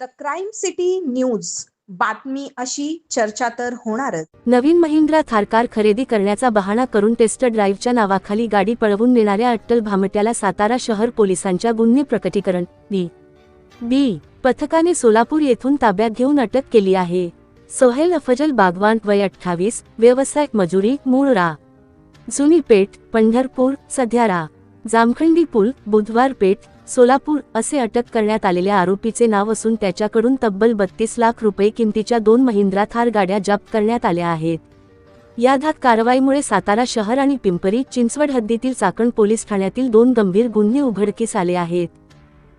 The crime city news बातमी अशी चर्चा तर होणारच। नवीन महिंद्रा थार कार खरेदी करण्याचा बहाणा करून टेस्ट ड्राईव्हच्या नावाखाली गाडी पळवून नेणाऱ्या अट्टल भामट्याला सातारा शहर पोलिसांच्या गुन्हे प्रकटीकरण बी पथकाने सोलापूर येथून ताब्यात घेऊन अटक केली आहे। सोहेल अफजल बागवान वय 28, व्यवसाय मजुरी, मूळ रा जुनी पेठ, पंढरपूर, सध्या रा जामखंडी पूल, बुधवार पेठ, सोलापूर असे अटक करण्यात आलेल्या आरोपीचे नाव असून त्याच्याकडून तब्बल 32 लाख रुपये किमतीच्या 2 महिंद्रा थार गाड्या जप्त करण्यात आल्या आहेत। या धाक कारवाईमुळे सातारा शहर आणि पिंपरी चिंचवड हद्दीतील चाकण पोलीस ठाण्यातील 2 गंभीर गुन्हे उघडकीस आले आहेत।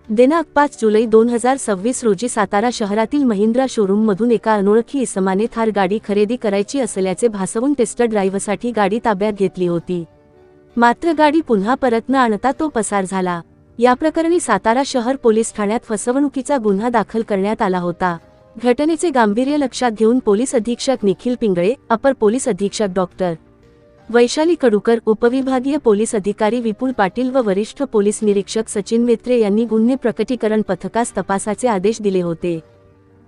दिनांक 5 जुलै 2026 रोजी सातारा शहरातील महिंद्रा शोरूममधून एका अनोळखी इसमाने थार गाडी खरेदी करायची असल्याचे भासवून टेस्ट ड्राईव्हसाठी गाडी ताब्यात घेतली होती। मात्र गाडी पुन्हा परत न आणता तो पसार झाला। या प्रकरणी सातारा शहर पोलीस ठाण्यात फसवणुकीचा गुन्हा दाखल करण्यात आला होता। घटनेचे गांभीर्य लक्षात घेऊन पोलीस अधीक्षक निखिल पिंगळे, अपर पोलीस अधीक्षक डॉक्टर वैशाली कडूकर, उपविभागीय पोलीस अधिकारी विपुल पाटील व वरिष्ठ पोलीस निरीक्षक सचिन मेत्रे यांनी गुन्हे प्रकटीकरण पथकास तपासाचे आदेश दिले होते।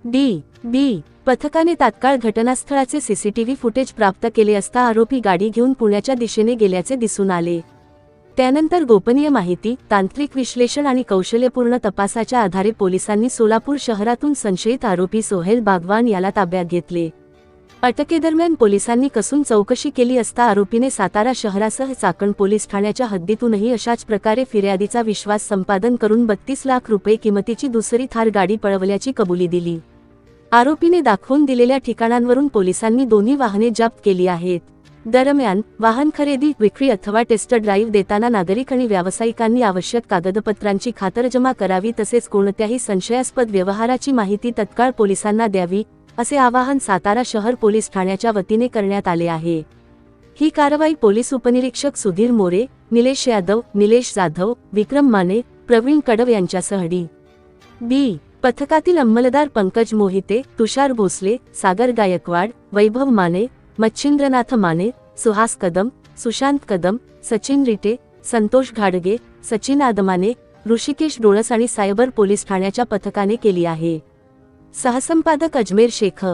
बी पथकाने तात्काळ घटनास्थळाचे सीसीटीव्ही फुटेज प्राप्त केले असता आरोपी गाडी घेऊन पुण्याच्या दिशेने गेल्याचे दिसून आले। त्यानंतर गोपनीय माहिती, तांत्रिक विश्लेषण आणि कौशल्यपूर्ण तपासाच्या आधारे पोलिसांनी सोलापूर शहरातून संशयित आरोपी सोहेल बागवान याला ताब्यात घेतले। अटकेदरम्यान पोलिसांनी कसून चौकशी केली असता आरोपीने सातारा शहरासह चाकण पोलीस ठाण्याच्या हद्दीतूनही अशाच प्रकारे फिर्यादीचा विश्वास संपादन करून 32 लाख रुपये किमतीची दुसरी थार गाडी पळवल्याची कबुली दिली। आरोपीने दाखवून दिलेल्या ठिकाणांवरून पोलिसांनी दोन्ही वाहने जप्त केली आहेत। दरम्यान वाहन खरेदी, विक्री अथवा टेस्ट ड्राईव्ह देताना नागरिक आणि व्यावसायिकांनी आवश्यक कागदपत्रांची खातरजमा करावी तसेच कोणत्याही संशयास्पद व्यवहाराची माहिती तत्काळ पोलिसांना द्यावी असे आवाहन सातारा शहर पोलीस ठाण्याच्या वतीने करण्यात आले आहे। ही कारवाई पोलीस उपनिरीक्षक सुधीर मोरे, निलेश यादव, निलेश जाधव, विक्रम माने, प्रवीण कडव यांच्यासह बी पथकातील अंमलदार पंकज मोहिते, तुषार भोसले, सागर गायकवाड, वैभव माने, मच्छिंद्रनाथ माने, सुहास कदम, सुशांत कदम, सचिन रिटे, संतोष घाडगे, सचिन आदमाने, ऋषिकेश डोळस आणि सायबर पोलीस ठाण्याच्या पथकाने केली आहे। सहसंपादक अजमेर शेख।